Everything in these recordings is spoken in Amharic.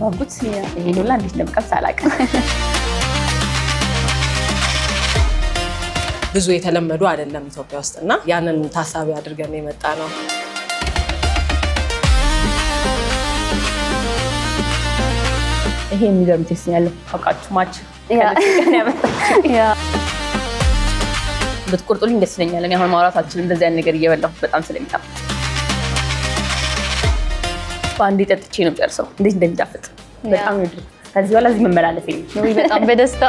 ጉጉት ይሄን ሁላ እንዴት እንደምቀምስ አላውቅም። ብዙ የተለመዱ አይደለም ኢትዮጵያ ውስጥና ያንን ታሳቢ አድርገን የመጣ ነው። ይሄ የሚገርም ቴስት ያለው አውቃችሁ ማች ብትቆርጡልኝ ደስ ይለኛል። እኔ አሁን ማውራት አልችልም እንደዚህ አይነት ነገር እየበላሁ በጣም ስለሚጣፍጥ በአንዴ ጠጥቼ ነው ጨርሰው እንዴት እንደሚጣፍጥ በጣም ይወድ። ከዚህ በኋላ እዚህ መመላለስ ነው በጣም በደስታ።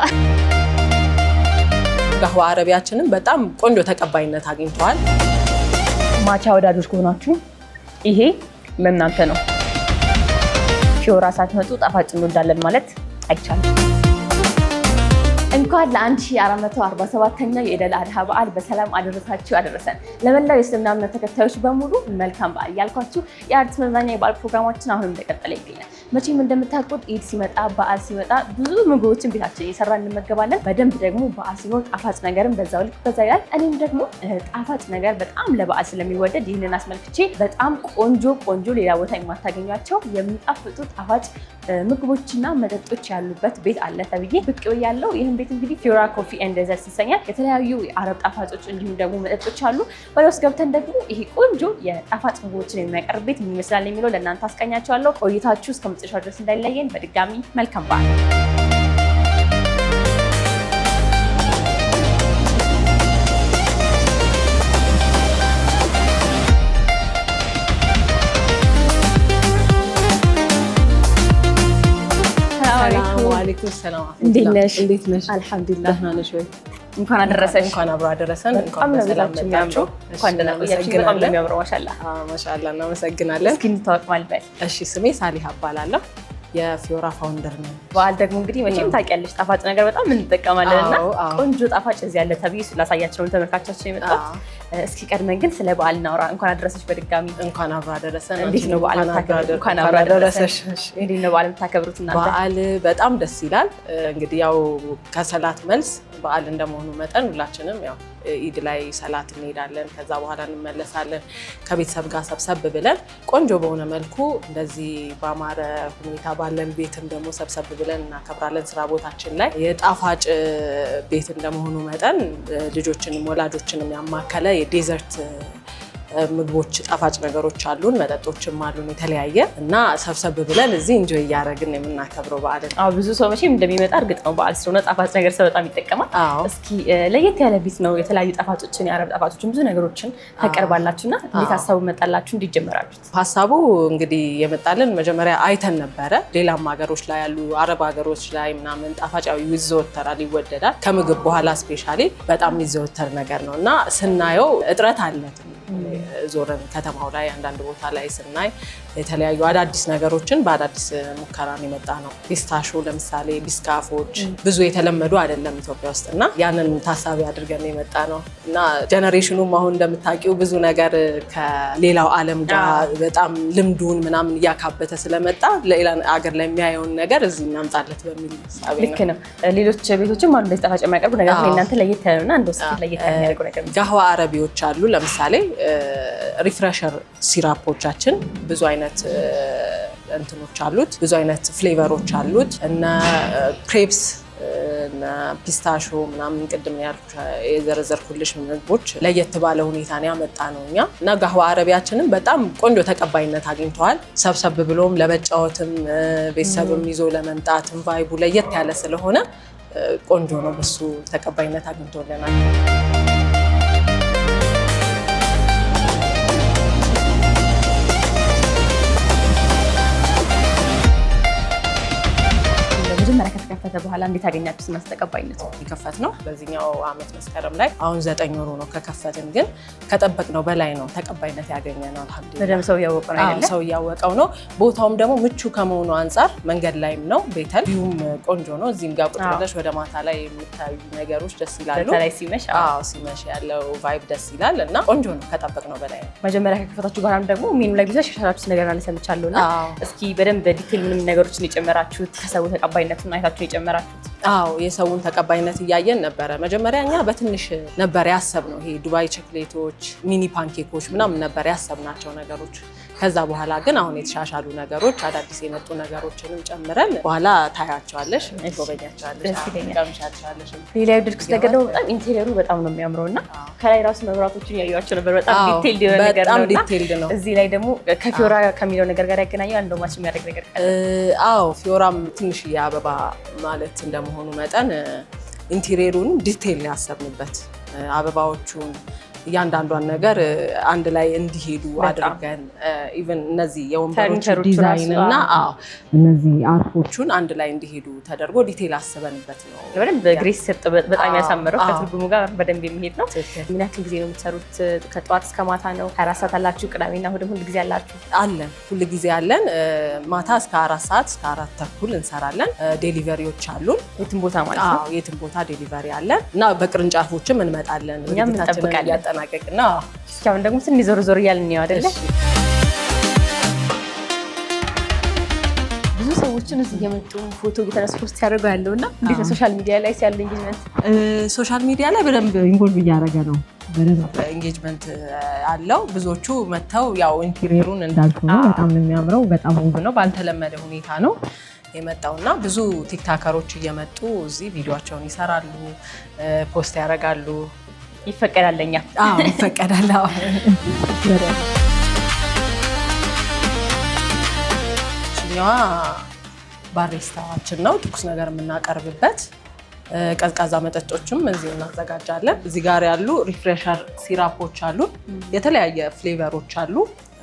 ጋህዋ አረቢያችንን በጣም ቆንጆ ተቀባይነት አግኝተዋል። ማቻ ወዳጆች ከሆናችሁ ይሄ ለእናንተ ነው። ፊዮራ ሳትመጡ ጣፋጭ እንወዳለን ማለት አይቻልም። እንኳን ለ1447ኛው የኢድ አል አድሃ በዓል በሰላም አደረሳችሁ አደረሰን። ለመላው የእስልምና እምነት ተከታዮች በሙሉ መልካም በዓል ያልኳችሁ የአርት መዝናኛ የበዓል ፕሮግራማችን አሁንም እንደቀጠለ ይገኛል። መቼም እንደምታውቁት ኢድ ሲመጣ በዓል ሲመጣ ብዙ ምግቦችን ቤታችን እየሰራን እንመገባለን። በደንብ ደግሞ በዓል ሲኖር ጣፋጭ ነገርም በዛው ልክ በዛ ይላል። እኔም ደግሞ ጣፋጭ ነገር በጣም ለበዓል ስለሚወደድ ይህንን አስመልክቼ በጣም ቆንጆ ሌላ ቦታ የማታገኟቸው የሚጣፍጡ ጣፋጭ ምግቦችና መጠጦች ያሉበት ቤት አለ ተብዬ ብቅ ብያለሁ። ይህም ቤት እንግዲህ ፊዮራ ኮፊ ኤንድ ዴዘርትስ ይሰኛል። የተለያዩ የአረብ ጣፋጮች እንዲሁም ደግሞ መጠጦች አሉ። ወደ ውስጥ ገብተን ደግሞ ይሄ ቆንጆ የጣፋጭ ምግቦችን የሚያቀርብ ቤት ምን ይመስላል የሚለው ለእናንተ አስቃኛቸዋለሁ። ቆይታችሁ እስከ መጨረሻው ድረስ እንዳይለየን በድጋሚ መልካም በዓል። ወአለይኩም ሰላም። እንዴት ነሽ? አልሐምዱሊላህ። ደህና ነሽ ወይ? እንኳን አደረሰሽ። እንኳን አብሮ አደረሰን። እንኳን በሰላም መጣችሁ። እንኳን ደህና ቆያችሁ። በጣም ለሚያምረው ማሻአላህ ማሻአላህ እናመሰግናለን። እስኪ እንተዋወቅ ማለት። እሺ ስሜ ሳሊሃ እባላለሁ። የፊዮራ ፋውንደር ነው። በዓል ደግሞ እንግዲህ መቼም ታውቂያለሽ ጣፋጭ ነገር በጣም እንጠቀማለን እና ቆንጆ ጣፋጭ እዚህ ያለ ተብዬ ስላሳያቸው ነው ተመልካቾች የመጣው። እስኪ ቀድመን ግን ስለ በዓል እናውራ። እንኳን አደረሰሽ በድጋሚ። እንኳን አብሮ አደረሰን። እንዴት ነው በዓል የምታከብሩት? እንኳን አብሮ አደረሰሽ። እንዴት ነው በዓል የምታከብሩት እናንተ? በዓል በጣም ደስ ይላል። እንግዲህ ያው ከሰላት መልስ በዓል እንደመሆኑ መጠን ሁላችንም ያው ኢድ ላይ ሰላት እንሄዳለን። ከዛ በኋላ እንመለሳለን ከቤተሰብ ጋር ሰብሰብ ብለን ቆንጆ በሆነ መልኩ እንደዚህ በአማረ ሁኔታ ባለን ቤትም ደግሞ ሰብሰብ ብለን እናከብራለን። ስራ ቦታችን ላይ የጣፋጭ ቤት እንደመሆኑ መጠን ልጆችንም ወላጆችንም ያማከለ የዴዘርት ምግቦች ጣፋጭ ነገሮች አሉን፣ መጠጦችም አሉን የተለያየ እና ሰብሰብ ብለን እዚህ ኢንጆይ እያደረግን የምናከብረው በዓል ነው። ብዙ ሰው መቼም እንደሚመጣ እርግጥ ነው በዓል ስለሆነ ጣፋጭ ነገር ሰው በጣም ይጠቀማል። እስኪ ለየት ያለ ቤት ነው። የተለያዩ ጣፋጮችን የአረብ ጣፋጮችን ብዙ ነገሮችን ታቀርባላችሁና እንዴት ሀሳቡ መጣላችሁ? እንዴት ጀመራችሁት? ሀሳቡ እንግዲህ የመጣልን መጀመሪያ አይተን ነበረ። ሌላም ሀገሮች ላይ ያሉ አረብ ሀገሮች ላይ ምናምን ጣፋጫዊ ይዘወተራል፣ ይወደዳል። ከምግብ በኋላ ስፔሻሊ በጣም የሚዘወተር ነገር ነው እና ስናየው እጥረት አለ። ዞረን ከተማው ላይ አንዳንድ ቦታ ላይ ስናይ የተለያዩ አዳዲስ ነገሮችን በአዳዲስ ሙከራን የመጣ ነው። ፒስታሾ ለምሳሌ ቢስካፎች ብዙ የተለመዱ አይደለም ኢትዮጵያ ውስጥ እና ያንን ታሳቢ አድርገን የመጣ ነው እና ጀነሬሽኑም አሁን እንደምታውቂው ብዙ ነገር ከሌላው ዓለም ጋር በጣም ልምዱን ምናምን እያካበተ ስለመጣ ሌላ ሀገር ላይ የሚያየውን ነገር እዚህ እናምጣለት በሚል ሳቢ ነው። ልክ ነው። ሌሎች ቤቶችም አሉ እንደዚህ ጣፋጭ የሚያቀርቡ ነገር ግን እናንተ ለየት ያለ እና እንደው እስኪ ለየት የሚያደርጉ ነገር ጋህዋ አረቢዎች አሉ። ለምሳሌ ሪፍሬሸር ሲራፖቻችን ብዙ አይነት እንትኖች አሉት፣ ብዙ አይነት ፍሌቨሮች አሉት እና ክሬፕስ እና ፒስታሾ ምናምን ቅድም የዘረዘርኩልሽ ምግቦች ለየት ባለ ሁኔታ ነው ያመጣ ነው እኛ እና ጋህዋ አረቢያችንን በጣም ቆንጆ ተቀባይነት አግኝተዋል። ሰብሰብ ብሎም ለመጫወትም ቤተሰብም ይዞ ለመምጣትም ቫይቡ ለየት ያለ ስለሆነ ቆንጆ ነው። በሱ ተቀባይነት አግኝቶልናል። ከተከፈተ በኋላ እንዴት አገኛችሁት? እና ተቀባይነቱ የከፈት ነው በዚህኛው አመት መስከረም ላይ አሁን 9 ወሩ ነው ከከፈትን፣ ግን ከጠበቅነው በላይ ነው ተቀባይነት ያገኘ ነው። አልሐምዱሊላህ በደምብ ሰው እያወቀው ነው አይደል? ሰው እያወቀው ነው። ቦታውም ደግሞ ምቹ ከመሆኑ አንጻር መንገድ ላይም ነው። ቤተል ቪውም ቆንጆ ነው። እዚህም ጋር ቁጭ ብለሽ ወደ ማታ ላይ የሚታዩ ነገሮች ደስ ይላሉ። በተለይ ሲመሽ ሲመሽ ያለው ቫይብ ደስ ይላል እና ቆንጆ ነው። ከጠበቅነው በላይ ነው። መጀመሪያ ከከፈታችሁ ጋርም ደግሞ ሜኑ ላይ ብዙ ሻሻላችሁ ነገር አለ ሰምቻለሁና እስኪ በደንብ ዲቴል ምንም ነገሮችን የጨመራችሁት ከሰው ተቀባይነቱን አይታችሁ የጨመራችሁት? የሰውን ተቀባይነት እያየን ነበረ። መጀመሪያ እኛ በትንሽ ነበር ያሰብነው። ይሄ ዱባይ ቸኮሌቶች፣ ሚኒ ፓንኬኮች ምናምን ነበር ያሰብናቸው ነገሮች። ከዛ በኋላ ግን አሁን የተሻሻሉ ነገሮች አዳዲስ የመጡ ነገሮችንም ጨምረን በኋላ ታያቸዋለሽ፣ ትጎበኛቸዋለሽ፣ ትቀምሻቸዋለሽ። ሌላ የወደድኩት ነገር ደግሞ በጣም ኢንቴሪየሩ በጣም ነው የሚያምረው እና ከላይ ራሱ መብራቶችን ያዩዋቸው ነበር። በጣም ዲቴይልድ የሆነ ነገር ነው እና እዚህ ላይ ደግሞ ከፊዮራ ከሚለው ነገር ጋር ያገናኘው አንድ ማች የሚያደርግ ነገር አዎ ፊዮራም ትንሽ የአበባ ማለት እንደመሆኑ መጠን ኢንቴሪየሩን ዲቴይል ያሰብንበት አበባዎቹን እያንዳንዷን ነገር አንድ ላይ እንዲሄዱ አድርገን ኢቭን እነዚህ የወንበሮቹ ዲዛይን እና እነዚህ አርፎቹን አንድ ላይ እንዲሄዱ ተደርጎ ዲቴይል አስበንበት ነው። በደንብ ግሬስ ሰጥ በጣም ያሳመረው ከትርጉሙ ጋር በደንብ የሚሄድ ነው። ምን ያክል ጊዜ ነው የምትሰሩት? ከጠዋት እስከ ማታ ነው? 24 ሰዓት አላችሁ? ቅዳሜና እሑድም ሁል ጊዜ አላችሁ? አለን፣ ሁል ጊዜ አለን። ማታ እስከ 4 ሰዓት እስከ 4 ተኩል እንሰራለን። ዴሊቨሪዎች አሉን የትም ቦታ ማለት ነው። የትም ቦታ ዴሊቨሪ አለን እና በቅርንጫፎችም እንመጣለን። እኛም እንጠብቃለን ያጠናቀቅና እስካሁን ደግሞ ትንሽ ዞር ዞር እያልን ነው አይደለ? ብዙ ሰዎችን እዚህ የመጡ ፎቶ እየተነሱ ፖስት ያደርጉ ያለውና እንዴት ነው ሶሻል ሚዲያ ላይ ያለው ኢንጌጅመንት? ሶሻል ሚዲያ ላይ በደንብ ኢንቮልቭ እያደረገ ነው። በደንብ ኢንጌጅመንት አለው። ብዙዎቹ መተው ያው ኢንቴሪየሩን እንዳልኩ ነው። በጣም ነው የሚያምረው። በጣም ውብ ነው። ባልተለመደ ሁኔታ ነው የመጣውና ብዙ ቲክታከሮች እየመጡ እዚህ ቪዲዮቸውን ይሰራሉ፣ ፖስት ያደርጋሉ። ይፈቀዳል ለኛ? አዎ ይፈቀዳል። አዎ እኛዋ ባሪስታችን ነው ትኩስ ነገር የምናቀርብበት። ቀዝቃዛ መጠጦችም እዚሁ እናዘጋጃለን። እዚህ ጋር ያሉ ሪፍሬሸር ሲራፖች አሉ፣ የተለያየ ፍሌቨሮች አሉ።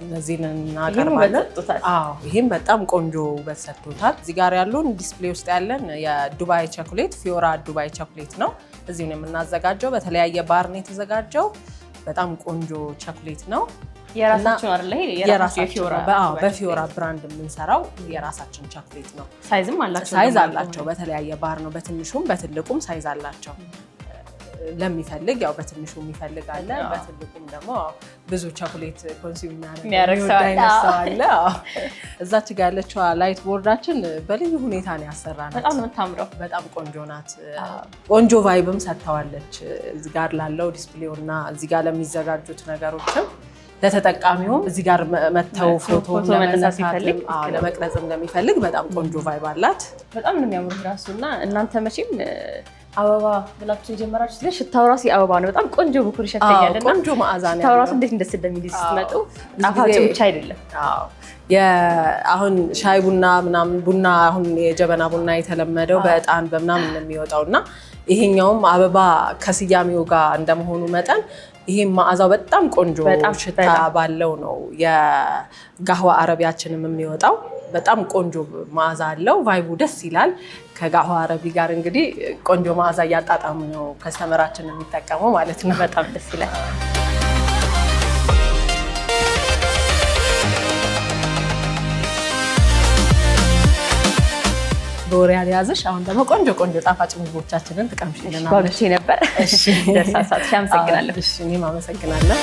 እነዚህን እናቀርባለን። አዎ ይሄም በጣም ቆንጆ ውበት ሰጥቶታል። እዚህ ጋር ያሉን ዲስፕሌይ ውስጥ ያለን የዱባይ ቸኮሌት ፊዮራ ዱባይ ቸኮሌት ነው። እዚሁ ነው የምናዘጋጀው። በተለያየ ባር ነው የተዘጋጀው። በጣም ቆንጆ ቸኮሌት ነው። የራሳችን አይደለ? በፊዮራ ብራንድ የምንሰራው የራሳችን ቸኮሌት ነው። ሳይዝም አላቸው? ሳይዝ አላቸው። በተለያየ ባር ነው። በትንሹም በትልቁም ሳይዝ አላቸው። ለሚፈልግ ያው በትንሹ የሚፈልግ አለ፣ በትልቁም ደግሞ ብዙ ቸኮሌት ኮንሱም የሚያደርግ ሰው አለ። እዛች ጋር ያለችው ላይት ቦርዳችን በልዩ ሁኔታ ነው ያሰራናት። በጣም ነው የምታምረው። በጣም ቆንጆ ናት። ቆንጆ ቫይብም ሰጥተዋለች። እዚህ ጋር ላለው ዲስፕሌው እና እዚህ ጋር ለሚዘጋጁት ነገሮችም ለተጠቃሚውም እዚህ ጋር መተው ፎቶ ለመቅረጽም ለሚፈልግ በጣም ቆንጆ ቫይብ አላት። በጣም ነው የሚያምሩ ራሱና እናንተ መቼም አበባ ብላችሁ የጀመራችሁ ስለሽ ሽታው ራሱ አበባ ነው። በጣም ቆንጆ ብኩር ይሸተኛል እና ቆንጆ መዓዛ ነው። ሽታው ራሱ እንዴት እንደሚል ስትመጡ ጣፋጭ ብቻ አይደለም። አሁን ሻይ ቡና ምናምን ቡና አሁን የጀበና ቡና የተለመደው በእጣን በምናምን ነው የሚወጣውና ይሄኛውም አበባ ከስያሜው ጋር እንደመሆኑ መጠን ይሄም መዓዛው በጣም ቆንጆ ሽታ ባለው ነው የጋህዋ አረቢያችንም የሚወጣው። በጣም ቆንጆ መዓዛ አለው። ቫይቡ ደስ ይላል። ከጋህዋ አረቢ ጋር እንግዲህ ቆንጆ መዓዛ እያጣጣሙ ነው ከስተመራችን የሚጠቀመው ማለት ነው። በጣም ደስ ይላል። በወሬ ያልያዝሽ አሁን ደግሞ ቆንጆ ቆንጆ ጣፋጭ ምግቦቻችንን ትቀምሽልናለሽ። ጓጉቼ ነበር። እሺ ደሳሳት። አመሰግናለሁ። እሺ እኔም አመሰግናለሁ።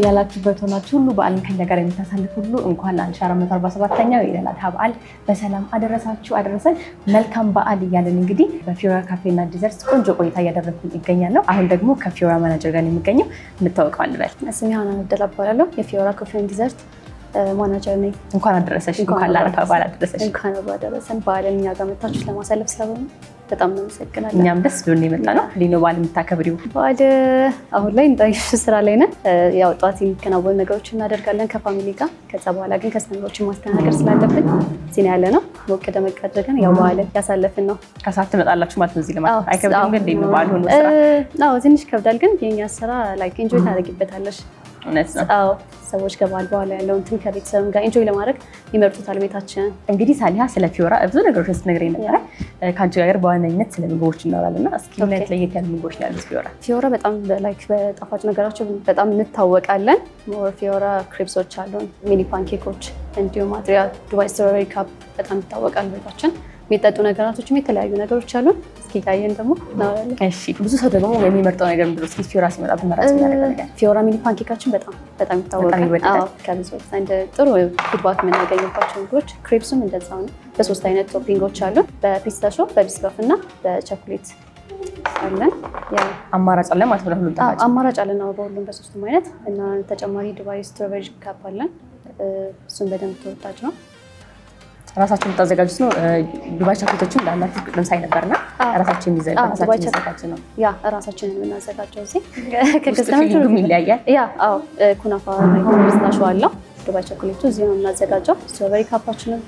ያላችሁበት ሆናችሁ ሁሉ በዓልን ከኛ ጋር የምታሳልፉ ሁሉ እንኳን ለ1447ኛው የኢድ አል አድሃ በዓል በሰላም አደረሳችሁ አደረሰን። መልካም በዓል እያለን እንግዲህ በፊዮራ ካፌና ዲዘርት ቆንጆ ቆይታ እያደረግኩኝ ይገኛለሁ። አሁን ደግሞ ከፊዮራ ማናጀር ጋር የሚገኘው እንታወቀው አንበል። ስሜ ሀና አብደላ እባላለሁ። የፊዮራ ካፌና ዲዘርት ማናጀር ነኝ። እንኳን አደረሰሽ። እንኳን ለአረፋ በዓል አደረሰሽ። እንኳን አደረሰን። በዓልን እኛ ጋር መታችሁ ለማሳለፍ ስለሆነ በጣም እናመሰግናለን። እኛም ደስ ብሎን የመጣ ነው። እንዴት ነው በዓል የምታከብሪው? በዓል አሁን ላይ ስራ ላይ ነን። ያው ጠዋት የሚከናወኑ ነገሮችን እናደርጋለን ከፋሚሊ ጋር። ከዛ በኋላ ግን ከስተመሮችን ማስተናገድ ስላለብን እዚህ ነው ያለ ነው። ሞቅ ደመቅ አድርገን ያው በዓልን ያሳለፍን ነው። ከሰዓት ትመጣላችሁ ማለት ነው እዚህ ለማለት አይከብድም? ግን እንዴት ነው በዓል ሆኖ ስራ? ትንሽ ይከብዳል፣ ግን የኛ ስራ ላይክ ኢንጆይ ታደርጊበታለሽ። አዎ ሰዎች ከበዓል በኋላ ያለው እንትን ከቤተሰብ ጋር ኢንጆይ ለማድረግ ይመርጡታል ቤታችንን። እንግዲህ ሳሊሃ ስለ ፊዮራ ብዙ ነገሮች ስትነግረኝ ነበረ። ከአንቺ ጋር በዋነኝነት ስለ ምግቦች እናወራለን እና እስኪ ምን አይነት ለየት ያሉ ምግቦች ነው ያሉት ፊዮራ? በጣም ላይክ በጣፋጭ ነገራቸው በጣም እንታወቃለን። ሞር ፊዮራ ክሪፕሶች አሉን፣ ሚኒ ፓንኬኮች፣ እንዲሁም አድሪያ ዱባይ ስትሮበሪ ካፕ በጣም ይታወቃል ቤታችን። የሚጠጡ ነገራቶችም የተለያዩ ነገሮች አሉን። እስኪ ካየን ደግሞ እናወራለን። እሺ ብዙ ሰው ደግሞ የሚመርጠው ነገር ምንድን ነው? እስኪ ፊዮራ ሲመጣ ብንመራስ ነገር? ፊዮራ ሚኒ ፓንኬካችን በጣም ይታወቃል። ከብዙዎች ዘንድ ጥሩ ፊድባክ የምናገኝባቸው ምግቦች። ክሬፕሱም እንደዛው ነው። በ3 አይነት ቶፒንጎች አሉን፣ በፒስታሾ፣ በቢስኮፍ እና በቸኮሌት አለን። አማራጭ አለ ማለት ነው ለሁሉም ጣፋጭ? አማራጭ አለን በሁሉም በ3ቱም አይነት እና ተጨማሪ ዱባይ ስትሮበሪ ካፕ አለን። እሱም በደንብ ተወዳጅ ነው። ራሳችን የምታዘጋጁት ነው? ዱባይ ቻኮሌቶችን እንዳላችሁ ቅድም ሳይ ነበርና ራሳችን የሚዘጋጅ ነው? ያ ራሳችንን የምናዘጋጀው እዚህ ከከስተመሩ ይለያያል። ኩናፋ ፒስታሾ አለው። ዱባይ ቸኮሌቱ እዚህ ነው የምናዘጋጀው። ስትሮበሪ ካፓችንን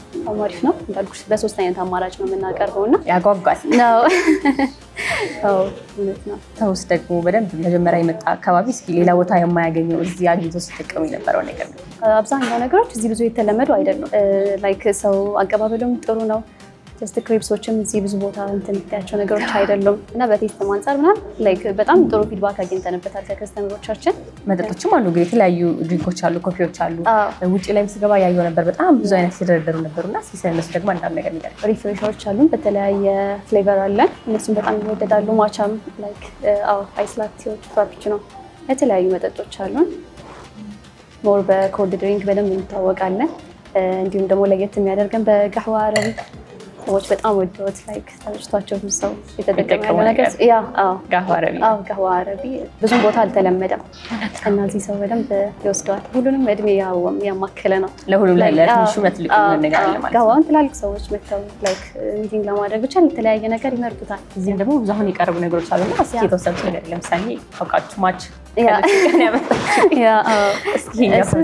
አሪፍ ነው እንዳልኩሽ፣ በ3 አይነት አማራጭ ነው የምናቀርበው እና ያጓጓል ነው። እውነት ነው። ሰውስ ደግሞ በደንብ መጀመሪያ የመጣ አካባቢ እስኪ ሌላ ቦታ የማያገኘው እዚህ አግኝቶ ሲጠቀሙ የነበረው ነገር ነው? አብዛኛው ነገሮች እዚህ ብዙ የተለመዱ አይደሉም። ላይክ ሰው አቀባበሉም ጥሩ ነው። ጀስት ክሬፕሶችም እዚህ ብዙ ቦታ እንትን ያቸው ነገሮች አይደሉም እና በቴስት አንጻር ምናምን ላይክ በጣም ጥሩ ፊድባክ አግኝተንበታል ከከስተመሮቻችን። መጠጦችም አሉ እንግዲህ የተለያዩ ድሪንኮች አሉ፣ ኮፊዎች አሉ። ውጭ ላይም ስገባ ያየው ነበር በጣም ብዙ አይነት ሲደረደሩ ነበሩና እስኪ ስለነሱ ደግሞ አንዳንድ ነገር ንገሪኝ። ሪፍሬሸሮች አሉን፣ በተለያየ ፍሌቨር አለን። እነሱም በጣም ይወደዳሉ። ማቻም ላይክ አይስ ላቴዎች፣ ፍራፒቺኖ፣ የተለያዩ መጠጦች አሉን። ሞር በኮልድ ድሪንክ በደንብ እንታወቃለን። እንዲሁም ደግሞ ለየት የሚያደርገን በጋህዋ አረቢ ሰዎች በጣም ወደውት ላይክ ተመችቷቸው ብዙ ሰው የተጠቀመ ያለው ነገር ጋህዋ አረቢ ብዙም ቦታ አልተለመደም እና እዚህ ሰው በደንብ ይወስደዋል። ሁሉንም እድሜ ያማከለ ነው። ለሁሉም ለትንሹ ለትልቁ ነገር አለ ማለት ነው። ጋህዋን ትላልቅ ሰዎች መጥተው ላይክ ሚቲንግ ለማድረግ ብቻ የተለያየ ነገር ይመርጡታል። እዚህም ደግሞ ብዙ አሁን የቀረቡ ነገሮች አሉና እስኪ የተወሰኑት ነገር ለምሳሌ አውቃችሁ ማች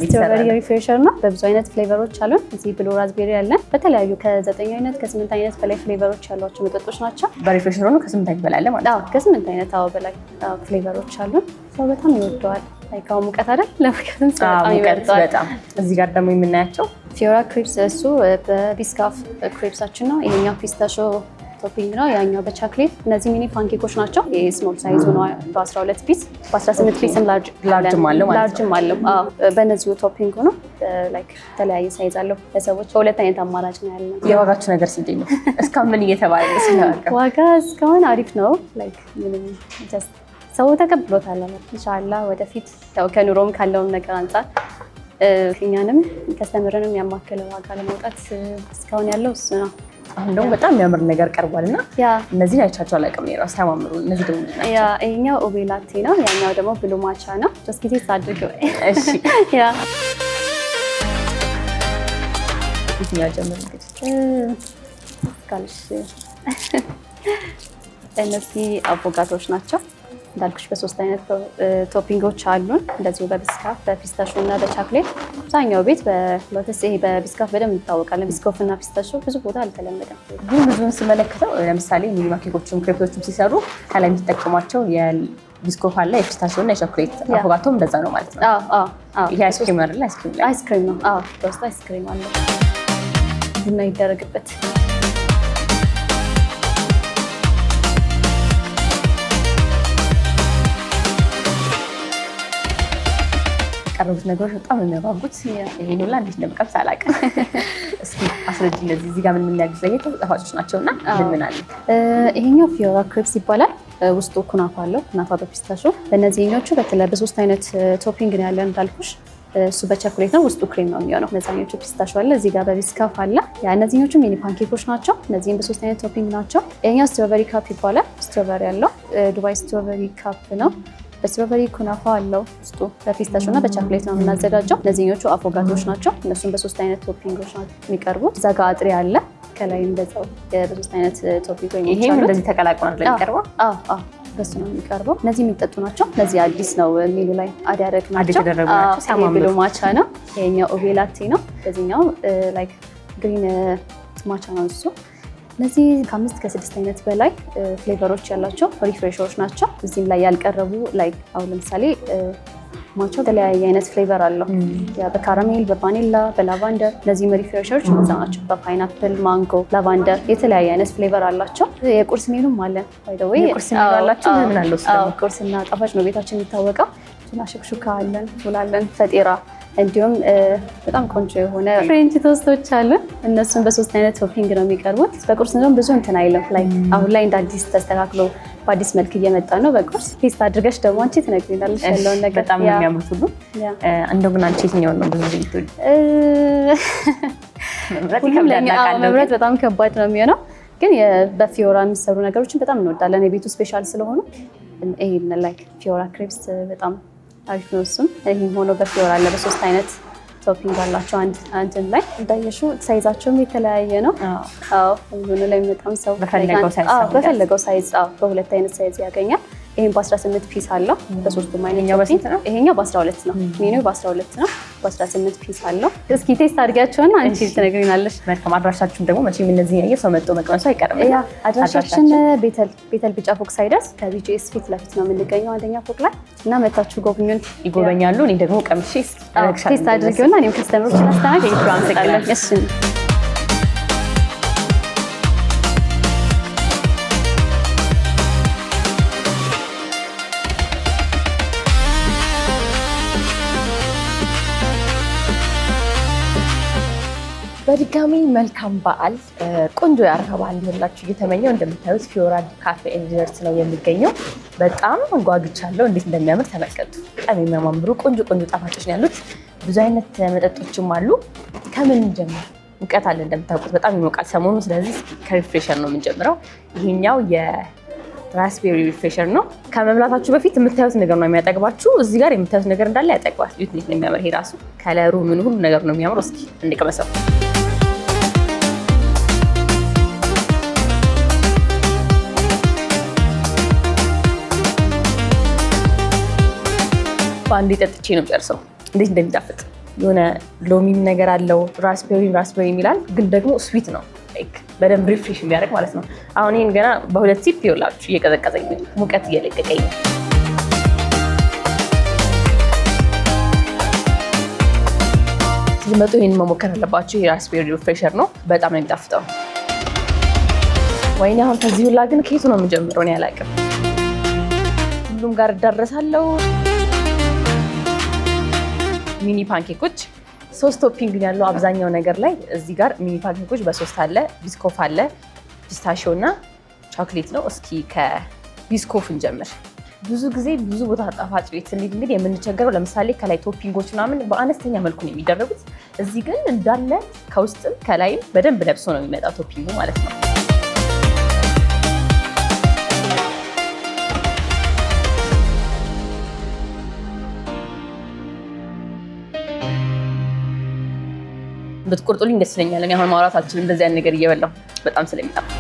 ስትሮበሪ ሪፍሬሸር ነው። በብዙ አይነት ፍሌቨሮች አሉን። እዚህ ብሉ ራዝቤሪ አለን። በተለያዩ ከ9 አይነት ከ8 አይነት በላይ ፍሌቨሮች ያሏቸው መጠጦች ናቸው። በሪፍሬሸር ሆኖ ከ8 አይነት በላይ አለ ማለት ነው? ከ8 አይነት በላይ ፍሌቨሮች አሉን። ሰው በጣም ይወደዋል። ላይካው ሙቀት አይደል? ለሙቀትም በጣም ይመርጠዋል። በጣም እዚህ ጋር ደግሞ የምናያቸው ፊዮራ ክሪፕስ፣ እሱ በቢስካፍ ክሪፕሳችን ነው። ይሄኛው ፒስታሾ ቶፒንግ ነው። ያኛው በቻክሌት። እነዚህ ሚኒ ፓንኬኮች ናቸው። ስሞል ሳይዝ ነው። በ12 ፒስ በ18 ፒስም ላርጅም አለው። በእነዚሁ ቶፒንግ ነው። ላይክ የተለያየ ሳይዝ አለው። ለሰዎች በሁለት አይነት አማራጭ ነው ያለው። የዋጋችሁ ነገር ስንት ነው? እስካሁን ምን እየተባለ ነው? ዋጋ እስካሁን አሪፍ ነው። ላይክ ምንም ጀስት ሰው ተቀብሎታል። ኢንሻአላህ ወደፊት ያው ከኑሮም ካለውም ነገር አንጻር እኛንም ከስተመርንም ያማከለ ዋጋ ለማውጣት እስካሁን ያለው እሱ ነው። አሁን ደግሞ በጣም የሚያምር ነገር ቀርቧል እና እነዚህ አይቻቸው አላውቅም እራሱ ሲያማምሩ። እነዚህ ደግሞ ይሄኛው ኦቤ ላቴ ነው። ያኛው ደግሞ ብሉ ማቻ ነው። ሶስት ጊዜ ሳድርገው እሺ የትኛው ጀምር እንግዲህ ካልሽ እነዚህ አቮካዶች ናቸው። እንዳልኩሽ በ3 አይነት ቶፒንጎች አሉን። እንደዚሁ በቢስካፍ በፒስታሾ እና በቻክሌት። አብዛኛው ቤት በሎተስ ይሄ በቢስካፍ በደንብ እንታወቃለን። ቢስኮፍ እና ፒስታሾ ብዙ ቦታ አልተለመደም። ግን ብዙውን ስመለከተው ለምሳሌ ሚኒ ኬኮችም ክሬፕቶችም ሲሰሩ ከላይ የሚጠቀሟቸው የቢስኮፍ አለ፣ የፒስታሾ እና የቻክሌት። አቮካቶም እንደዛ ነው ማለት ነው? ይሄ አይስክሪም አይደል? አይስክሪም ነው። በውስጡ አይስክሪም አለ። ቡና ይደረግበት። ቀረቡት ነገሮች በጣም የሚያጓጉት። ይሄን ሁላ እንዴት እንደምቀምስ አላውቅም። እስኪ አስረጅ። እዚህ ጋር ምን ያግዝ ላይ ጣፋጮች ናቸውና ምን አለ? ይሄኛው ፊዮራ ክሪፕስ ይባላል። ውስጡ ኩናፋ አለው። ኩናፋ በፒስታሾ። በእነዚህኞቹ በተለይ በ3 አይነት ቶፒንግ ነው ያለን እንዳልኩሽ። እሱ በቸኮሌት ነው፣ ውስጡ ክሬም ነው የሚሆነው። እነዛኞቹ ፒስታሾ አለ፣ እዚህ ጋር በቢስካፍ አለ። እነዚህኞቹ ሚኒ ፓንኬኮች ናቸው። እነዚህም በ3 አይነት ቶፒንግ ናቸው። ይሄኛው ስትሮበሪ ካፕ ይባላል። ስትሮበሪ አለው። ዱባይ ስትሮበሪ ካፕ ነው። በስትሮበሪ ኩናፋ አለው። ውስጡ በፒስታሾ እና በቻክሌት ነው የምናዘጋጀው። እነዚህኞቹ አቮካዶች ናቸው። እነሱም በ3 አይነት ቶፒንጎች ናቸው የሚቀርቡት። እዛ ጋር አጥሪ አለ። ከላይም በዛው በ3 አይነት ቶፒንግ ወይ ይሄ እንደዚህ ተቀላቅሎ ነው የሚቀርበው። በሱ ነው የሚቀርበው። እነዚህ የሚጠጡ ናቸው። እነዚህ አዲስ ነው የሚሉ ላይ አድ ያደረግናቸው ብሉ ማቻ ነው። ይሄኛው ኦቤ ላቴ ነው። በዚህኛው ላይክ ግሪን ማቻ ነው እሱ። እነዚህ ከ5 ከ6 አይነት በላይ ፍሌቨሮች ያላቸው ሪፍሬሸሮች ናቸው። እዚህም ላይ ያልቀረቡ ላይክ አሁን ለምሳሌ ስትጠቀማቸው የተለያየ አይነት ፍሌቨር አለው። በካራሜል፣ በቫኒላ፣ በላቫንደር እነዚህ ሪፍሬሸሮች እነዛ ናቸው። በፓይናፕል፣ ማንጎ፣ ላቫንደር የተለያየ አይነት ፍሌቨር አላቸው። የቁርስ ሜኑም አለን። የቁርስ ሜኑ አላቸው። ምን አለው? ቁርስና ጣፋጭ ነው ቤታችን የሚታወቀው። ሹክሹካ አለን፣ ፉል አለን፣ ፈጢራ እንዲሁም በጣም ቆንጆ የሆነ ፍሬንች ቶስቶች አለን። እነሱም በ3 አይነት ቶፒንግ ነው የሚቀርቡት። በቁርስ እንደውም ብዙ እንትን አይልም። አሁን ላይ እንደ አዲስ ተስተካክሎ በአዲስ መልክ እየመጣ ነው። በቁርስ ቴስት አድርገሽ ደግሞ አንቺ ትነግሪናለሽ ያለውን ነገር። በጣም ነው የሚያምሩት ሁሉ። እንደው ግን አንቺ የትኛውን ነው ብዙ ጊዜ ልትወጪ? መምረጥ በጣም ከባድ ነው የሚሆነው፣ ግን በፊዮራ የሚሰሩ ነገሮችን በጣም እንወዳለን። የቤቱ ስፔሻል ስለሆኑ ይሄን ላይክ ፊዮራ ክሬፕስ በጣም አሪፍ ነው። እሱም ይህም ሆኖ በፊዮራ አለ። በ3 አይነት ቶፒንግ አላቸው። አንድ ላይ እንዳየሽው ሳይዛቸውም የተለያየ ነው። ሁሉ ላይ በጣም ሰው በፈለገው ሳይዝ በ2 አይነት ሳይዝ ያገኛል። ይሄን በ18 ፒስ አለው። በ3ቱም አይነት ነው። ይሄኛው በ12 ነው። ሜኒው በ12 ነው። በ18 ፒስ አለው። እስኪ ቴስት አድርጊያቸውና አንቺ ትነግሪናለሽ። መልካም። አድራሻችሁን ደግሞ መቼም እነዚህ ያየ ሰው መጥቶ መቅመሱ አይቀርም። አድራሻችን ቤተል ቢጫ ፎቅ ሳይደርስ ከቢጂኤስ ፊት ለፊት ነው የምንገኘው፣ አንደኛ ፎቅ ላይ እና መታችሁ ጎብኙን። ይጎበኛሉ። እኔ ደግሞ ቀምሼ ቴስት አድርጊውና እኔም ከስተመሮችን አስተናግድ። እሺ በድጋሚ መልካም በዓል፣ ቆንጆ የአረፋ በዓል እንዲሆንላችሁ እየተመኘው። እንደምታዩት ፊዮራ ካፌ ኤንድ ዲዘርት ነው የሚገኘው። በጣም ጓጉቻለሁ። እንዴት እንደሚያምር ተመልከቱ። በጣም የሚያማምሩ ቆንጆ ጣፋጮች ነው ያሉት። ብዙ አይነት መጠጦችም አሉ። ከምን ጀምር? ሙቀት አለ እንደምታውቁት፣ በጣም ይሞቃል ሰሞኑ። ስለዚህ ከሪፍሬሸር ነው የምንጀምረው። ይሄኛው የራስቤሪ ሪፍሬሸር ነው። ከመብላታችሁ በፊት የምታዩት ነገር ነው የሚያጠግባችሁ። እዚህ ጋር የምታዩት ነገር እንዳለ ያጠግባል። እንዴት ነው የሚያምር! ይሄ ራሱ ከለሩ ምን ሁሉ ነገር ነው የሚያምረው። እስኪ እንቅመሰው። በአንዴ ጠጥቼ ነው ጨርሰው። እንዴት እንደሚጣፍጥ የሆነ ሎሚም ነገር አለው። ራስቤሪ ይላል፣ ግን ደግሞ ስዊት ነው። በደንብ ሪፍሬሽ የሚያደርግ ማለት ነው። አሁን ይህን ገና በ2 ሲፕ ይኸውላችሁ እየቀዘቀዘኝ ሙቀት እየለቀቀኝ ነው። ስትመጡ ይህን መሞከር አለባችሁ። የራስቤሪ ሪፍሬሸር ነው፣ በጣም ነው የሚጣፍጠው። ወይኔ አሁን ከዚህ ሁላ ግን ከየቱ ነው የምጀምረው? እኔ አላውቅም። ሁሉም ጋር እዳረሳለሁ። ሚኒ ፓንኬኮች 3 ቶፒንግ ያለው አብዛኛው ነገር ላይ። እዚህ ጋር ሚኒ ፓንኬኮች በ3 አለ። ቢስኮፍ አለ፣ ፒስታሽዮ እና ቾክሌት ነው። እስኪ ከቢስኮፍ እንጀምር። ብዙ ጊዜ ብዙ ቦታ ጣፋጭ ቤት ስንሄድ እንግዲህ የምንቸገረው ለምሳሌ ከላይ ቶፒንጎች ምናምን በአነስተኛ መልኩ ነው የሚደረጉት። እዚህ ግን እንዳለ ከውስጥም ከላይም በደንብ ለብሶ ነው የሚመጣው ቶፒንጉ ማለት ነው። ብትቆርጡልኝ ደስ ይለኛል። እኔ አሁን ማውራት አልችልም፣ እንደዚህ አይነት ነገር እየበላሁ በጣም ስለሚጣፍጥ።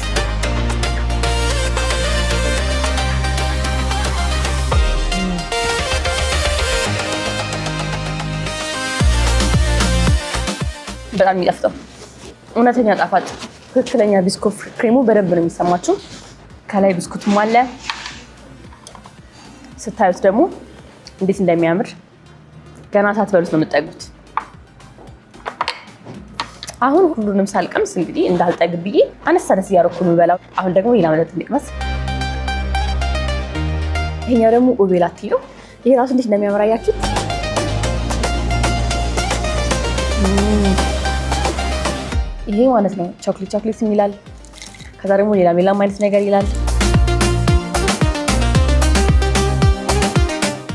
በጣም የሚጣፍጠው እውነተኛ ጣፋጭ ትክክለኛ ቢስኮፍ ክሬሙ በደንብ ነው የሚሰማችሁ። ከላይ ብስኩትም አለ። ስታዩት ደግሞ እንዴት እንደሚያምር ገና ሳትበሉት ነው የምትጠግቡት። አሁን ሁሉንም ሳልቀምስ እንግዲህ እንዳልጠግብ ብዬ አነስ እያደረኩ ነው የምበላው። አሁን ደግሞ ሌላ መጠጥ እንቅመስ። ይሄኛው ደግሞ ኦቤላቲ ነው። ይሄ ራሱ እንዴት እንደሚያምር አያችሁት? ይሄ ማለት ነው ቾክሌት ይላል። ከዛ ደግሞ ሌላ አይነት ነገር ይላል።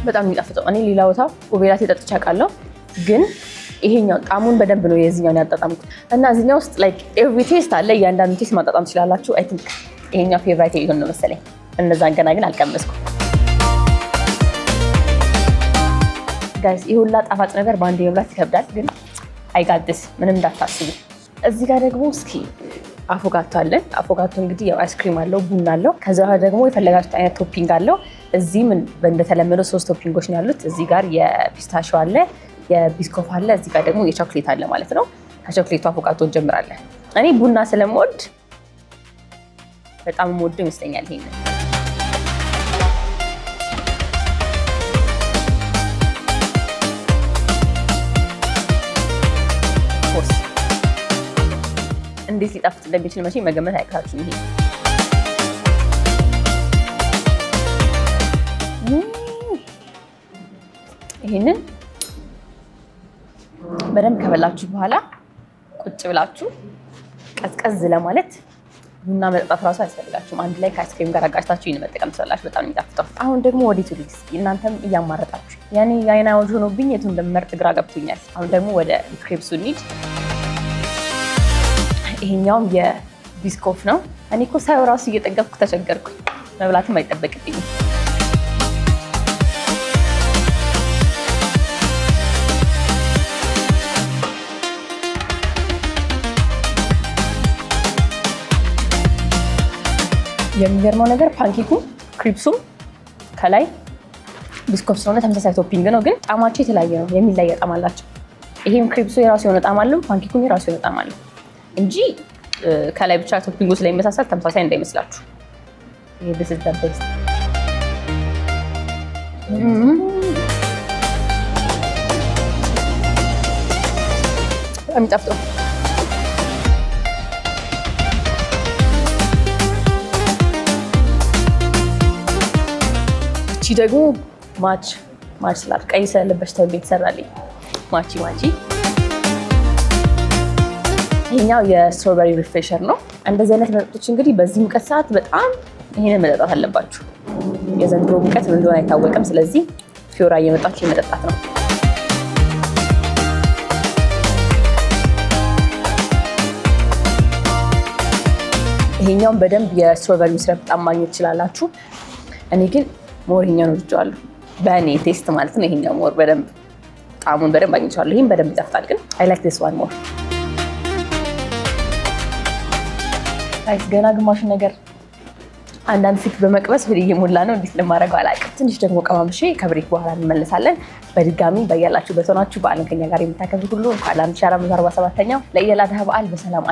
በጣም የሚጣፍጠው። እኔ ሌላ ቦታ ኦቤላቲ ጠጥቼ አውቃለሁ፣ ግን ይሄኛው ጣሙን በደንብ ነው የዚህኛውን ያጣጣምኩት። እና እዚህኛው ውስጥ ላይክ ኤቭሪ ቴስት አለ። እያንዳንዱ ቴስት ማጣጣም ትችላላችሁ። አይ ቲንክ ይሄኛው ፌቨራይት ይሆን ነው መሰለኝ። እነዛን ገና ግን አልቀመስኩም። ጋይስ ይሄ ሁላ ጣፋጭ ነገር በአንድ መብላት ይከብዳል፣ ግን አይጋድስ ምንም እንዳታስቡ። እዚህ ጋር ደግሞ እስኪ አፎጋቶ አለን። አፎጋቶ እንግዲህ ያው አይስክሪም አለው፣ ቡና አለው። ከዛ ደግሞ የፈለጋችሁት አይነት ቶፒንግ አለው። እዚህም እንደተለመደው 3 ቶፒንጎች ነው ያሉት። እዚህ ጋር የፒስታሽዮ አለ፣ የቢስኮፍ አለ፣ እዚህ ጋር ደግሞ የቾክሌት አለ ማለት ነው። ከቾክሌቱ አፎጋቶ እንጀምራለን። እኔ ቡና ስለምወድ በጣም የምወደው ይመስለኛል ይሄንን። እንዴት ሊጣፍጥ እንደሚችል መቼ መገመት አይከብድም። ይሄንን በደንብ ከበላችሁ በኋላ ቁጭ ብላችሁ ቀዝቀዝ ለማለት ቡና መጠጣት ራሱ አያስፈልጋችሁም። አንድ ላይ ከአይስክሪም ጋር አጋጭታችሁ ይህን መጠቀም ትችላላችሁ። በጣም የሚጣፍጠው። አሁን ደግሞ ወዴት ልሂድ እስኪ እናንተም እያማረጣችሁ። ያኔ የአይን አዋጅ ሆኖብኝ የቱን እንደምመርጥ ግራ ገብቶኛል። አሁን ደግሞ ወደ ክሬፕሱ እንሂድ። ይሄኛውም የቢስኮፍ ነው። እኔ እኮ ሳይው ራሱ እየጠገብኩ ተቸገርኩኝ። መብላትም አይጠበቅብኝም። የሚገርመው ነገር ፓንኬኩም ክሪፕሱም ከላይ ቢስኮፍ ስለሆነ ተመሳሳይ ቶፒንግ ነው፣ ግን ጣዕማቸው የተለያየ ነው። የሚለያየ ጣዕም አላቸው። ይሄም ክሪፕሱ የራሱ የሆነ ጣዕም አለው፣ ፓንኬኩም የራሱ የሆነ ጣዕም አለው እንጂ ከላይ ብቻ ቶፒንጉ ስለሚመሳሰል ተመሳሳይ እንዳይመስላችሁ። ይሄ this is the best። የሚጣፍጠው እቺ ደግሞ ማች ስላል ቀይ ስለለበሽ ተብሎ የተሰራልኝ ማቺ። ይሄኛው የስትሮበሪ ሪፍሬሸር ነው። እንደዚህ አይነት መጠጦች እንግዲህ በዚህ ሙቀት ሰዓት በጣም ይሄንን መጠጣት አለባችሁ። የዘንድሮ ሙቀት ምን እንደሆነ አይታወቅም። ስለዚህ ፊዮራ እየመጣችሁ የመጠጣት ነው። ይሄኛውን በደንብ የስትሮበሪ ሲረፕ በጣም ማግኘት ትችላላችሁ። እኔ ግን ሞር ይሄኛውን ወድጄዋለሁ፣ በእኔ ቴስት ማለት ነው። ይሄኛው ሞር በደንብ ጣዕሙን በደንብ አግኝቼዋለሁ። ይሄን በደንብ ይጣፍጣል፣ ግን አይ ላይክ ዲስ ዋን ሞር። ጋይስ ገና ግማሹን ነገር አንዳንድ ሲፕ በመቅበስ ወደ እየሞላ ነው። እንዴት ለማድረገው አላውቅም። ትንሽ ደግሞ ቀማምሼ ከብሬክ በኋላ እንመለሳለን። በድጋሚ በያላችሁበት ሆናችሁ በዓልን ከኛ ጋር የምታከብሩ ሁሉ እንኳን ለ1447ኛው ለኢድ አል አድሃ በዓል በሰላም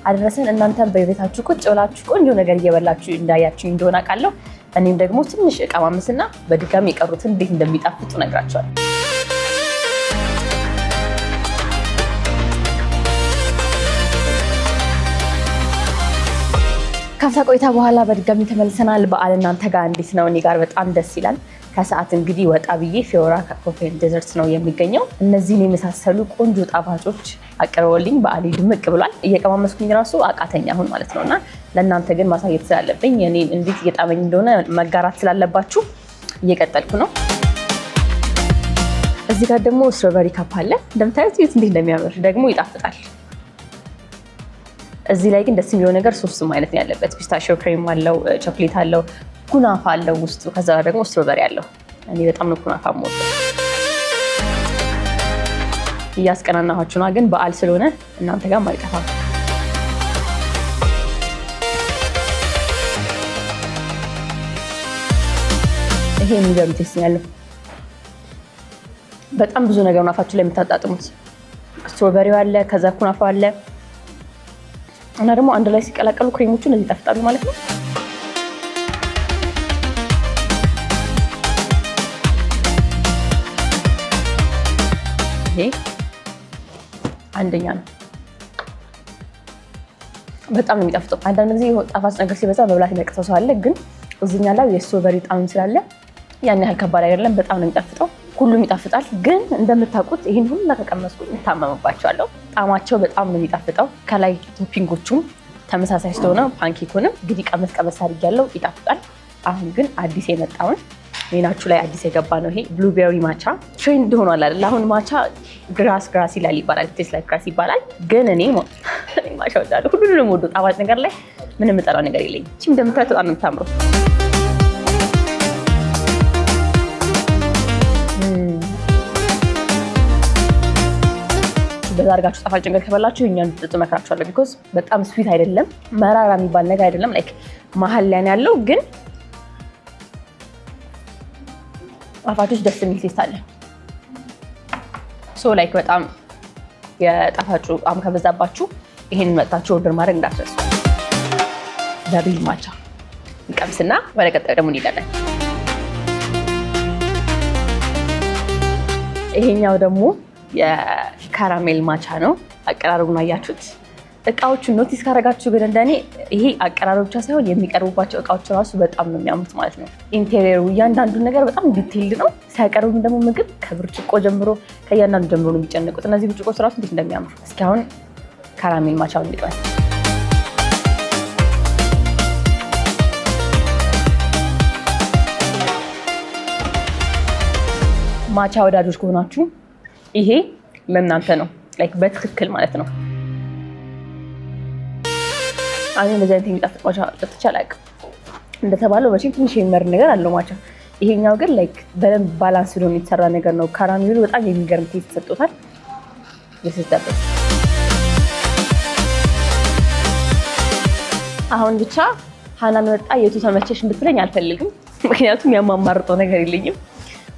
አደረሰን። እናንተም በቤታችሁ ቁጭ ብላችሁ ቆንጆ ነገር እየበላችሁ እንዳያችሁ እንደሆነ አውቃለሁ። እኔም ደግሞ ትንሽ ቀማምስና በድጋሚ የቀሩትን እንዴት እንደሚጣፍጡ ነግራቸዋለሁ። ካፍታ ቆይታ በኋላ በድጋሚ ተመልሰናል። በዓል እናንተ ጋር እንዴት ነው? እኔ ጋር በጣም ደስ ይላል። ከሰዓት እንግዲህ ወጣ ብዬ ፊዮራ ኮፊ ኤንድ ዴዘርት ነው የሚገኘው። እነዚህን የመሳሰሉ ቆንጆ ጣፋጮች አቅርበውልኝ በዓሌ ድምቅ ብሏል። እየቀማመስኩኝ ራሱ አቃተኛ አሁን ማለት ነውና ለእናንተ ግን ማሳየት ስላለብኝ እኔን እንዴት እየጣመኝ እንደሆነ መጋራት ስላለባችሁ እየቀጠልኩ ነው። እዚህ ጋር ደግሞ ስትሮበሪ ካፕ አለ። እንደምታዩት እንዴት እንደሚያምር ደግሞ ይጣፍጣል። እዚህ ላይ ግን ደስ የሚለው ነገር ሶስቱም አይነት ነው ያለበት። ፒስታሽዮ ክሬም አለው፣ ቾክሌት አለው፣ ኩናፋ አለው ውስጡ። ከዛ ደግሞ ስትሮበሪ አለው። እኔ በጣም ነው ኩናፋ የምወደው። እያስቀናናኋችሁ ነው፣ ግን በዓል ስለሆነ እናንተ ጋር አይጠፋም። ይሄ የሚገርም ቴስት ነው ያለው። በጣም ብዙ ነገር ነው አፋችሁ ላይ የምታጣጥሙት። ስትሮበሪው አለ፣ ከዛ ኩናፋ አለ እና ደግሞ አንድ ላይ ሲቀላቀሉ ክሬሞቹ እነዚህ ይጣፍጣሉ ማለት ነው። ይሄ አንደኛ ነው። በጣም ነው የሚጣፍጠው። አንዳንድ ጊዜ ጣፋጭ ነገር ሲበዛ መብላት የሚያቅተው ሰው አለ፣ ግን እዚህኛ ላይ የስትሮበሪ ጣዕም ስላለ ያን ያህል ከባድ አይደለም። በጣም ነው የሚጣፍጠው። ሁሉም ይጣፍጣል፣ ግን እንደምታውቁት ይህን ሁሉ ተቀመስኩኝ እታመምባቸዋለሁ። ጣዕማቸው በጣም ነው የሚጣፍጠው። ከላይ ቶፒንጎቹም ተመሳሳይ ስለሆነ ፓንኬኩንም እንግዲህ ቀመስ አድርጊያለሁ፣ ይጣፍጣል። አሁን ግን አዲስ የመጣውን ሜናችሁ ላይ አዲስ የገባ ነው ይሄ ብሉቤሪ ማቻ። ትሬንድ ሆኗል አይደል? አሁን ማቻ ግራስ ይላል ይባላል፣ ቴስት ላይክ ግራስ ይባላል። ግን እኔ ማቻ ወዳለሁ። ሁሉንም ወዶ ጣፋጭ ነገር ላይ ምንም የምጠላው ነገር የለኝም። እቺም እንደምታዩት በጣም ነው የምታምረው። በዛ አድርጋችሁ ጣፋጭ ነገር ከበላችሁ እኛን ጥጥ መክራችኋለሁ። ቢኮዝ በጣም ስዊት አይደለም፣ መራራ የሚባል ነገር አይደለም። ላይክ መሀል ላይ ያለው ግን ጣፋጮች ደስ የሚል ቴስት አለ። ሶ ላይክ በጣም የጣፋጩ ጣዕም ከበዛባችሁ ይሄን መጣችሁ ኦርደር ማድረግ እንዳትረሱ። ዳብል ማቻ እንቀምስና ወደ ቀጣዩ ደግሞ እንሄዳለን። ይሄኛው ደግሞ የካራሜል ማቻ ነው። አቀራረቡን አያችሁት? እቃዎቹን ኖቲስ ካደረጋችሁ ግን እንደኔ ይሄ አቀራረብ ብቻ ሳይሆን የሚቀርቡባቸው እቃዎች ራሱ በጣም ነው የሚያምሩት ማለት ነው። ኢንቴሪየሩ እያንዳንዱ ነገር በጣም ዲቴይልድ ነው። ሲያቀርቡም ደግሞ ምግብ ከብርጭቆ ጀምሮ ከእያንዳንዱ ጀምሮ ነው የሚጨነቁት። እነዚህ ብርጭቆች ራሱ እንዴት እንደሚያምሩ እስኪ አሁን ካራሜል ማቻውን እንቅመስ። ማቻ ወዳጆች ከሆናችሁ ይሄ ለእናንተ ነው፣ ላይክ በትክክል ማለት ነው። አሁን እንደዚህ አይነት የሚጣፍጥ ማቻ ጠጥቼ አላውቅም። እንደተባለው መቼም ትንሽ የሚመር ነገር አለው ማቻ። ይሄኛው ግን ላይክ በደንብ ባላንስ ሆኖ የተሰራ ነገር ነው። ካራሜሉ በጣም የሚገርም ቴስት ሰጥቶታል። ይስጠበስ አሁን ብቻ ሀናን መጣ የቱ ተመቸሽ እንድትለኝ አልፈልግም፣ ምክንያቱም የማማርጠው ነገር የለኝም።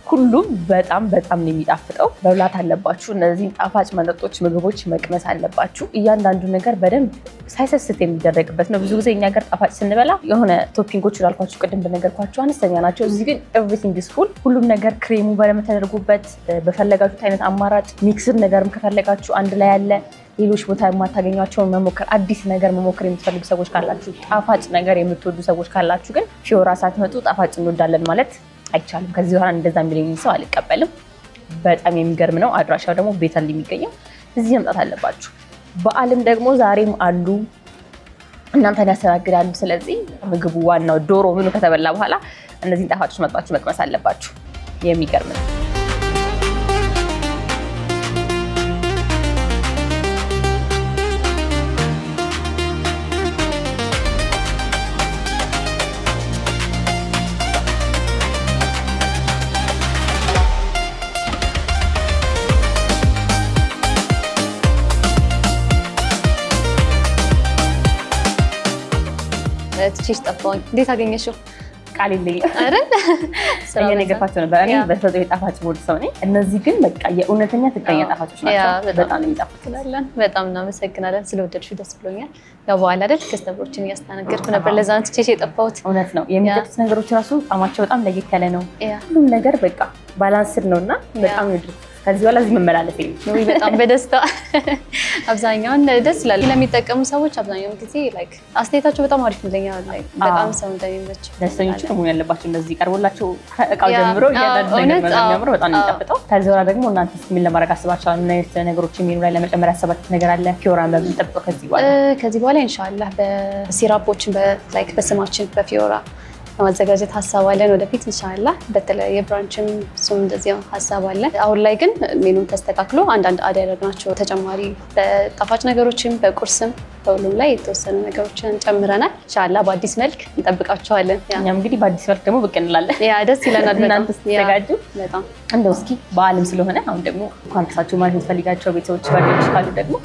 ሁሉም በጣም በጣም ነው የሚጣፍጠው። መብላት አለባችሁ። እነዚህን ጣፋጭ መጠጦች፣ ምግቦች መቅመስ አለባችሁ። እያንዳንዱ ነገር በደንብ ሳይሰስት የሚደረግበት ነው። ብዙ ጊዜ እኛ ሀገር ጣፋጭ ስንበላ የሆነ ቶፒንጎች ላልኳችሁ ቅድም እንደነገርኳችሁ አነስተኛ ናቸው። እዚህ ግን ኤቭሪቲንግ ኢዝ ፉል። ሁሉም ነገር ክሬሙ በደንብ ተደርጎበት በፈለጋችሁት አይነት አማራጭ ሚክስድ ነገርም ከፈለጋችሁ አንድ ላይ ያለ ሌሎች ቦታ የማታገኟቸውን መሞከር አዲስ ነገር መሞከር የምትፈልጉ ሰዎች ካላችሁ፣ ጣፋጭ ነገር የምትወዱ ሰዎች ካላችሁ ግን ፊዮራ ሳትመጡ ጣፋጭ እንወዳለን ማለት አይቻልም። ከዚህ በኋላ እንደዛ የሚለኝ ሰው አልቀበልም። በጣም የሚገርም ነው። አድራሻው ደግሞ ቤተል የሚገኘው እዚህ መምጣት አለባችሁ። በዓልም ደግሞ ዛሬም አሉ እናንተን ያስተናግዳሉ። ስለዚህ ምግቡ ዋናው ዶሮ ምኑ ከተበላ በኋላ እነዚህን ጣፋጮች መጥታችሁ መቅመስ አለባችሁ። የሚገርም ነው። ትቼሽ ጠፋሁኝ። እንዴት አገኘሽው? ቃል የለኝም አይደል? እየነገርኳቸው ነበር። እኔ በተፈጥሮ የጣፋጭ ሞድ ሰው ነኝ። እነዚህ ግን በቃ የእውነተኛ ትክክለኛ ጣፋጮች ናቸው። በጣም ነው የሚጣፍጡት። በጣም እናመሰግናለን። ስለወደድሽው ደስ ብሎኛል። ያው በኋላ አይደል ከስተመሮችን እያስተናገድኩ ነበር። ለዛ ነው ትቼሽ የጠፋሁት። እውነት ነው። የሚጠጡት ነገሮች ራሱ ጣዕማቸው በጣም ለየት ያለ ነው። ሁሉም ነገር በቃ ባላንስድ ነው እና በጣም ነው ከዚህ በኋላ እዚህ መመላለስ የለም። በጣም በደስታ አብዛኛውን ደስ ይላል። ለሚጠቀሙ ሰዎች አብዛኛውን ጊዜ ላይክ አስተያየታቸው በጣም አሪፍ ነው። ለኛ ላይ በጣም ሰው እንደሚመች ደስተኞች ነው መሆን ያለባቸው። እንደዚህ ቀርቦላቸው ከእቃው ጀምሮ እያንዳንዱ ነገር የሚያምረው በጣም ነው የሚጣፍጠው። ከዚህ በኋላ ደግሞ እናንተ ምን ለማድረግ አስባችኋል? ምን አይነት ነገሮች ሜኑ ላይ ለመጨመር ያሰባችሁት ነገር አለ? ፊዮራ በምን ጠብቀው ከዚህ በኋላ ኢንሻአላህ በሲራፖችን በላይክ በስማችን በፊዮራ ለማዘጋጀት ሀሳብ አለን ወደፊት ኢንሻአላህ። በተለያየ ብራንችም እሱም እንደዚያው ሀሳብ አለ። አሁን ላይ ግን ሜኑን ተስተካክሎ አንዳንድ አድ ያደረግናቸው ተጨማሪ በጣፋጭ ነገሮችም በቁርስም በሁሉም ላይ የተወሰኑ ነገሮችን ጨምረናል። ኢንሻአላህ በአዲስ መልክ እንጠብቃቸዋለን። እኛም እንግዲህ በአዲስ መልክ ደግሞ ብቅ እንላለን። ያ ደስ ይለናል። እናንተ ስትዘጋጁ በጣም እንደው እስኪ በዓልም ስለሆነ አሁን ደግሞ እንኳን ተሳችሁ ማለት የምትፈልጋቸው ቤተሰቦች ጓደኞች ካሉ ደግሞ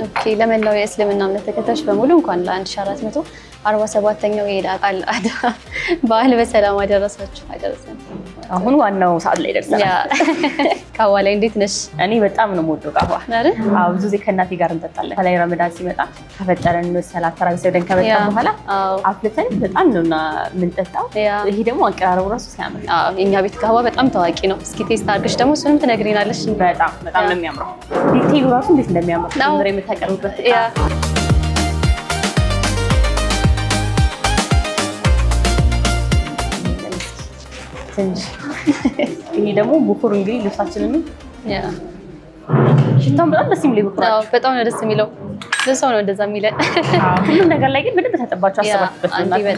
ኦኬ። ለመላው የእስልምና እምነት ተከታዮች በሙሉ እንኳን ለ1447ኛው የኢድ አል አድሃ በዓል በሰላም አደረሳችሁ አደረሰን። አሁን ዋናው ሰዓት ላይ ደርሰናል። ቃዋ ላይ እንዴት ነሽ? እኔ በጣም ነው የምወደው ቃዋ። አዎ ብዙ ጊዜ ከእናቴ ጋር እንጠጣለን። ከላይ ረመዳን ሲመጣ ከፈጠረን ሰላት ተራዊ ሰግደን ከመጣ በኋላ አፍልተን በጣም ነው የምንጠጣው። ይሄ ደግሞ አቀራረቡ ራሱ ሲያምር። የኛ ቤት ቃዋ በጣም ታዋቂ ነው። እስኪ ቴስት አድርገሽ ደግሞ እሱንም ትነግሪናለሽ። በጣም በጣም ነው የሚያምረው። ዲቴይሉ ራሱ እንዴት እንደሚያምር ምንድነው የምታቀርቡበት ይሄ ደግሞ ቡኩር እንግዲህ ልብሳችንን ሽታውን በጣም ደስ የሚለው ቡኩር። አዎ በጣም ነው ደስ የሚለው። ለሰው ነው እንደዛ የሚለን። ሁሉም ነገር ላይ ግን በደንብ ተጠባችሁ አሰባችሁበት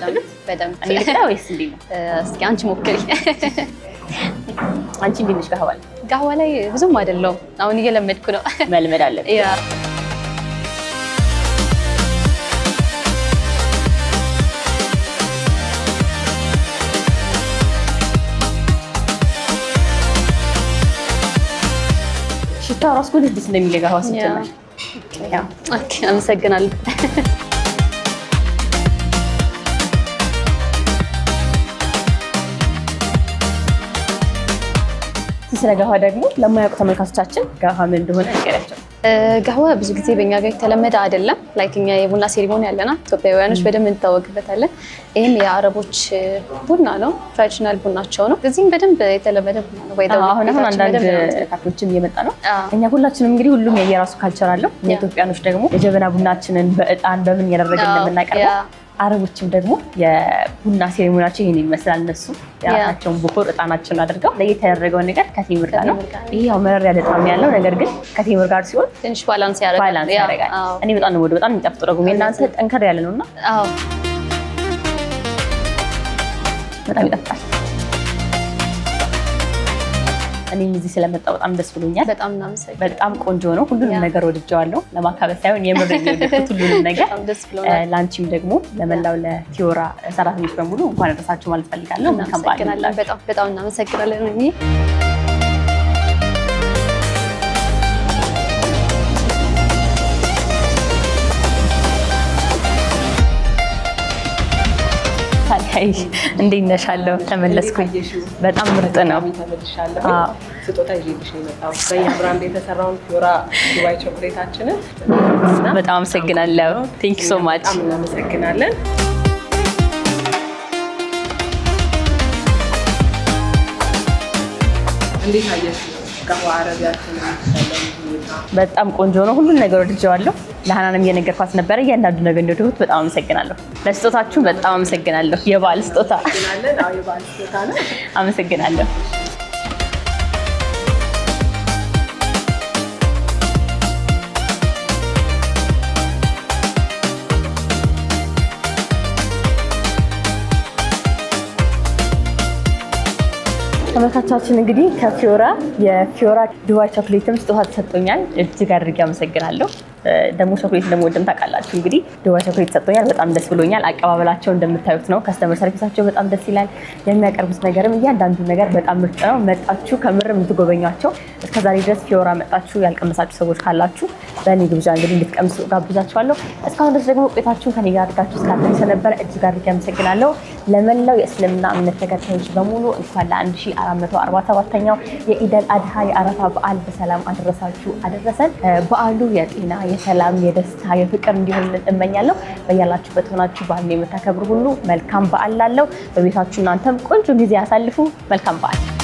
ነው። በደንብ እኔ ልክ ነው ወይስ እንዴት ነው? እስኪ አንቺ ሞክሪ። አንቺ እንዴት ነሽ? ጋህዋ ላይ ብዙም አይደለሁም። አሁን እየለመድኩ ነው። መልመድ አለብኝ። ሽታው ራሱ ግን ደስ እንደሚል ጋር ሲጀመር። ኦኬ አመሰግናለሁ። ስለ ገህዋ ደግሞ ለማያውቁ ተመልካቾቻችን ገህዋ ምን እንደሆነ ንገሪያቸው። ገህዋ ብዙ ጊዜ በእኛ ጋር የተለመደ አይደለም። ላይክ እኛ የቡና ሴሪሞኒ ያለና ኢትዮጵያውያኖች በደንብ እንታወቅበታለን። ይህም የአረቦች ቡና ነው፣ ትራዲሽናል ቡናቸው ነው። እዚህም በደንብ የተለመደ ቡና ነው። አሁን አንዳንድ ካፌዎችም እየመጣ ነው። እኛ ሁላችንም እንግዲህ ሁሉም የየራሱ ካልቸር አለው። እኛ ኢትዮጵያኖች ደግሞ የጀበና ቡናችንን በእጣን በምን እያደረግን እንደምናቀርበው አረቦችም ደግሞ የቡና ሴሬሞኒያቸው ይሄን ይመስላል። እነሱ የራሳቸውን ቡኩር እጣናቸውን አድርገው ለየት ያደረገው ነገር ከቴምር ጋር ነው። ይሄ ያው መረር ያለ ጣዕም ያለው ነገር ግን ከቴምር ጋር ሲሆን ትንሽ ባላንስ ያደርጋል። እኔ በጣም ነው በጣም የሚጣፍጥ ደግሞ የእናንተ ጠንከር ያለ ነውና በጣም ይጣፍጣል። እኔም እዚህ ስለመጣሁ በጣም ደስ ብሎኛል። በጣም እናመሰግናለን። በጣም ቆንጆ ነው። ሁሉንም ነገር ወድጀዋለሁ። ለማካበድ ሳይሆን የምር የወደድኩት ሁሉንም ነገር። ላንቺም ደግሞ ለመላው ለፊዮራ ሰራተኞች በሙሉ እንኳን አደረሳችሁ ማለት ፈልጋለሁ። በጣም እናመሰግናለን። እንዴት ነሽ? አለሁ ተመለስኩኝ። በጣም ምርጥ ነው። ስጦታ ይዤልሽ ነው የመጣሁት። በእኛ ብራንድ የተሰራውን ፊዮራ ዱባይ ቾኮሌታችንን በጣም አመሰግናለሁ። ቴንክ ዩ ሶ ማች። በጣም እናመሰግናለን። እንዴት አየሽ? ገህዋ አረቢያችንን በጣም ቆንጆ ነው። ሁሉን ነገር ወድጀዋለሁ። ለሀናንም እየነገርኳት ነበረ እያንዳንዱ ነገር እንደወደድኩት። በጣም አመሰግናለሁ። ለስጦታችሁ በጣም አመሰግናለሁ። የበዓል ስጦታ ነው። አመሰግናለሁ። ተመልካቾቻችን እንግዲህ ከፊዮራ የፊዮራ ዱባይ ቾኮሌትም ስጦታ ተሰጥቶኛል። እጅግ አድርጌ አመሰግናለሁ። ደግሞ ቾኮሌት እንደምወድም ታውቃላችሁ። እንግዲህ ዱባይ ቾኮሌት ተሰጥቶኛል። በጣም ደስ ብሎኛል። አቀባበላቸው እንደምታዩት ነው። ከስተመር ሰርቪሳቸው በጣም ደስ ይላል። የሚያቀርቡት ነገርም እያንዳንዱ ነገር በጣም ምርጥ ነው። መጣችሁ ከምርም የምትጎበኟቸው እስከዛሬ ድረስ ፊዮራ መጣችሁ ያልቀመሳችሁ ሰዎች ካላችሁ በእኔ ግብዣ እንግዲህ እንድትቀምሱ ጋብዛችኋለሁ። እስካሁን ድረስ ደግሞ ቆይታችሁን ከኔ ጋር አድርጋችሁ እስካልተመሰ ነበር እጅግ አድርጌ አመሰግናለሁ። ለመላው የእስልምና እምነት ተከታዮች በሙሉ እንኳን ለ1447ኛው የኢደል አድሃ የአረፋ በዓል በሰላም አደረሳችሁ አደረሰን። በዓሉ የጤና የሰላም የደስታ የፍቅር እንዲሆንልን እመኛለሁ። በያላችሁበት ሆናችሁ በዓሉን የምታከብሩ ሁሉ መልካም በዓል ላለው በቤታችሁ እናንተም ቆንጆ ጊዜ ያሳልፉ። መልካም በዓል